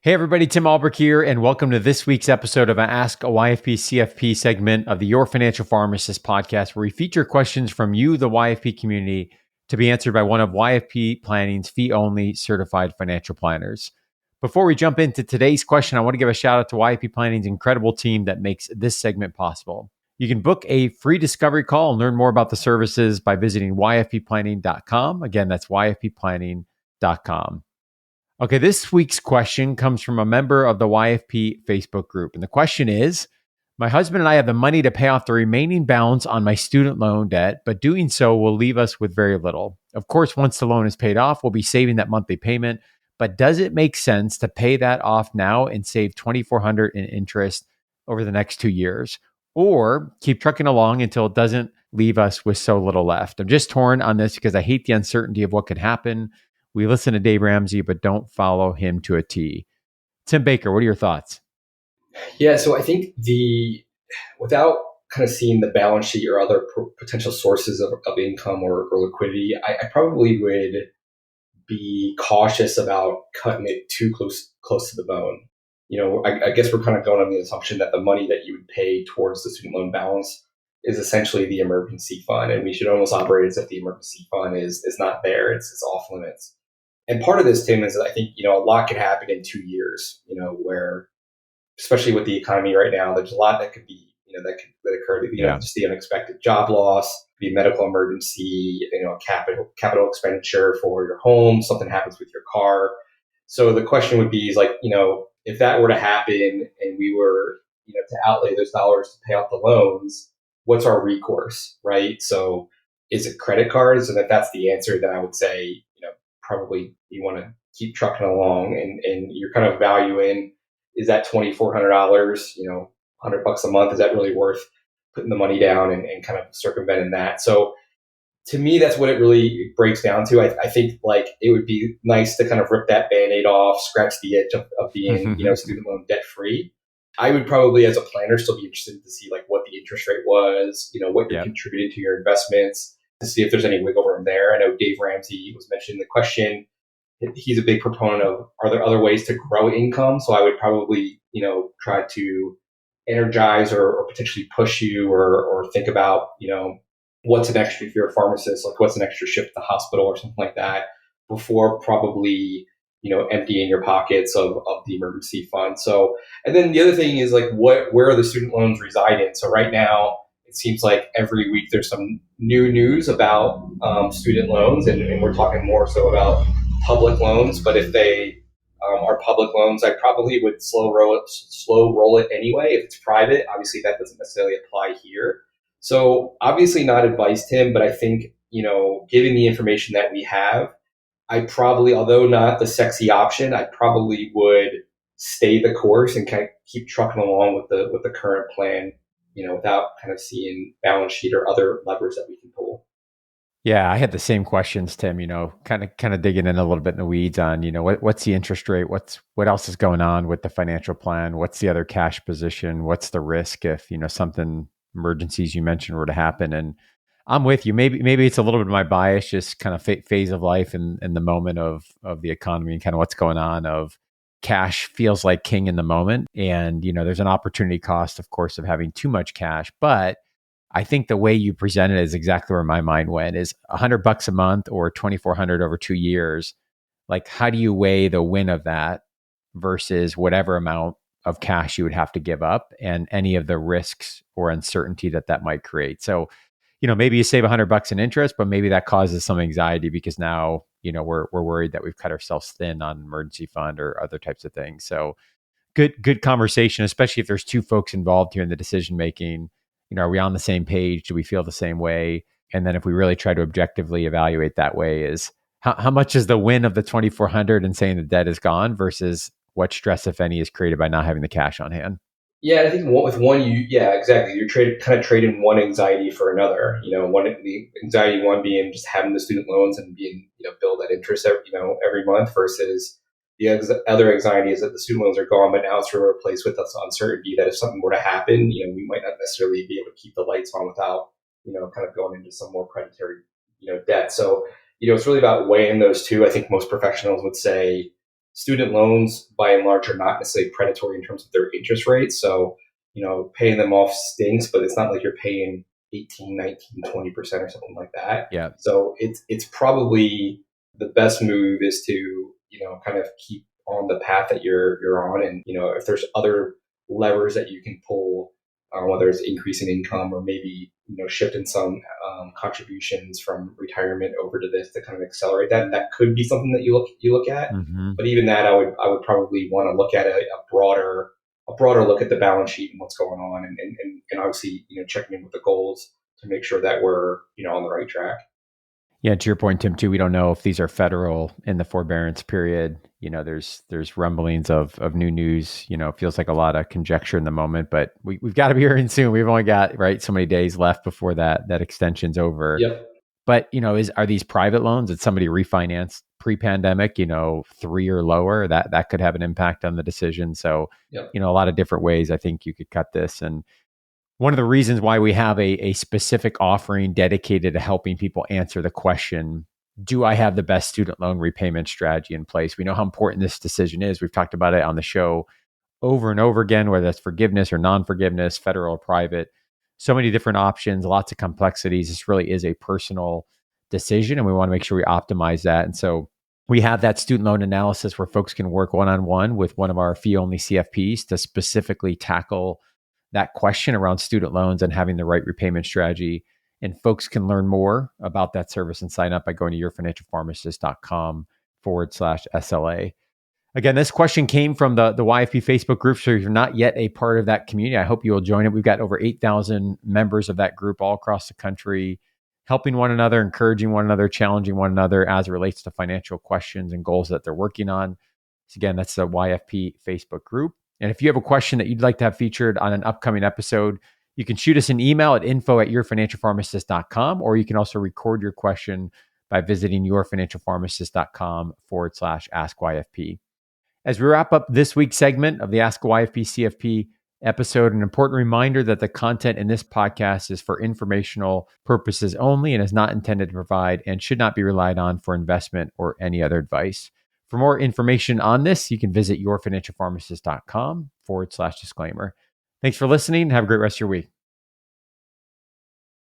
Hey everybody, Tim Albrecht here, and welcome to this week's episode of Ask a YFP CFP segment of the Your Financial Pharmacist podcast, where we feature questions from you, the YFP community, to be answered by one of YFP Planning's fee-only certified financial planners. Before we jump into today's question, I want to give a shout out to YFP Planning's incredible team that makes this segment possible. You can book a free discovery call and learn more about the services by visiting yfpplanning.com. Again, that's yfpplanning.com. Okay, this week's question comes from a member of the YFP Facebook group. And the question is, my husband and I have the money to pay off the remaining balance on my student loan debt, but doing so will leave us with very little. Of course, once the loan is paid off, we'll be saving that monthly payment. But does it make sense to pay that off now and save $2,400 in interest over the next 2 years? Or keep trucking along until it doesn't leave us with so little left? I'm just torn on this because I hate the uncertainty of what could happen. We listen to Dave Ramsey, but don't follow him to a T. Tim Baker, what are your thoughts? Yeah, so I think without kind of seeing the balance sheet or other potential sources of income or liquidity, I probably would be cautious about cutting it too close to the bone. I guess we're kind of going on the assumption that the money that you would pay towards the student loan balance is essentially the emergency fund, and we should almost operate as if the emergency fund is not there; it's off limits. And part of this, Tim, is I think a lot could happen in 2 years. Where especially with the economy right now, there's a lot that could be, that occurred. Just the unexpected job loss, the medical emergency, capital expenditure for your home, something happens with your car. So the question would be, if that were to happen and we were, to outlay those dollars to pay off the loans, what's our recourse, right? So is it credit cards? And if that's the answer, then I would say, probably you want to keep trucking along, and you're kind of valuing, is that $2,400, $100 a month, is that really worth putting the money down and kind of circumventing that? So to me, that's what it really breaks down to. I think it would be nice to kind of rip that Band-Aid off, scratch the itch of being, student loan debt free. I would probably, as a planner, still be interested to see what the interest rate was, what you're contributing to your investments, to see if there's any wiggle room there. I know Dave Ramsey was mentioned in the question. He's a big proponent of, are there other ways to grow income? So I would probably, try to energize or potentially push you or think about, what's an extra, if you're a pharmacist, what's an extra shift to the hospital or something like that, before probably, emptying your pockets of the emergency fund. So, and then the other thing is where are the student loans residing? So right now, it seems like every week there's some new news about student loans, and we're talking more so about public loans. But if they are public loans, I probably would slow roll it anyway. If it's private, obviously that doesn't necessarily apply here. So obviously not advice, Tim, but I think, given the information that we have, I probably, although not the sexy option, I probably would stay the course and kind of keep trucking along with the current plan, without kind of seeing balance sheet or other levers that we can pull. Yeah, I had the same questions, Tim, kind of digging in a little bit in the weeds on, what's the interest rate? What else is going on with the financial plan? What's the other cash position? What's the risk if, something emergencies you mentioned were to happen? And I'm with you. Maybe it's a little bit of my bias, just kind of phase of life and the moment of the economy and kind of what's going on. Of cash feels like king in the moment, and there's an opportunity cost, of course, of having too much cash. But I think the way you present it is exactly where my mind went: is $100 a month or $2,400 over 2 years. How do you weigh the win of that versus whatever amount of cash you would have to give up and any of the risks or uncertainty that might create? So, maybe you save $100 in interest, but maybe that causes some anxiety because now, we're worried that we've cut ourselves thin on emergency fund or other types of things. So good conversation, especially if there's two folks involved here in the decision making. Are we on the same page? Do we feel the same way? And then if we really try to objectively evaluate that way, is how much is the win of the 2,400 and saying the debt is gone versus what stress, if any, is created by not having the cash on hand? Yeah, I think with one, exactly. You're trading one anxiety for another. The anxiety one being just having the student loans and being, billed that interest every month, versus the other anxiety is that the student loans are gone, but now it's replaced with this uncertainty that if something were to happen, we might not necessarily be able to keep the lights on without, kind of going into some more predatory, debt. So, it's really about weighing those two. I think most professionals would say, student loans by and large are not necessarily predatory in terms of their interest rates. So, paying them off stinks, but it's not like you're paying 18, 19, 20% or something like that. Yeah. So it's probably the best move is to, kind of keep on the path that you're on. And, if there's other levers that you can pull, whether it's increasing income or maybe, shifting some contributions from retirement over to this to kind of accelerate that, that could be something that you look at. Hmm. But even that, I would probably want to look at a broader look at the balance sheet and what's going on, and obviously, checking in with the goals to make sure that we're, on the right track. Yeah, to your point, Tim, too, we don't know if these are federal in the forbearance period. There's rumblings of new news. It feels like a lot of conjecture in the moment, but we've got to be hearing soon. We've only got so many days left before that extension's over. Yep. But are these private loans that somebody refinanced pre-pandemic? 3 or lower, that could have an impact on the decision. So, Yep. a lot of different ways I think you could cut this. And one of the reasons why we have a specific offering dedicated to helping people answer the question, do I have the best student loan repayment strategy in place? We know how important this decision is. We've talked about it on the show over and over again, whether that's forgiveness or non-forgiveness, federal or private. So many different options, lots of complexities. This really is a personal decision, and we want to make sure we optimize that. And so we have that student loan analysis where folks can work one-on-one with one of our fee-only CFPs to specifically tackle that question around student loans and having the right repayment strategy. And folks can learn more about that service and sign up by going to yourfinancialpharmacist.com/SLA. Again, this question came from the YFP Facebook group. So if you're not yet a part of that community, I hope you will join it. We've got over 8,000 members of that group all across the country, helping one another, encouraging one another, challenging one another as it relates to financial questions and goals that they're working on. So again, that's the YFP Facebook group. And if you have a question that you'd like to have featured on an upcoming episode, you can shoot us an email at info@yourfinancialpharmacist.com, or you can also record your question by visiting yourfinancialpharmacist.com/ask-YFP. As we wrap up this week's segment of the Ask YFP CFP episode, an important reminder that the content in this podcast is for informational purposes only and is not intended to provide and should not be relied on for investment or any other advice. For more information on this, you can visit yourfinancialpharmacist.com/disclaimer. Thanks for listening. Have a great rest of your week.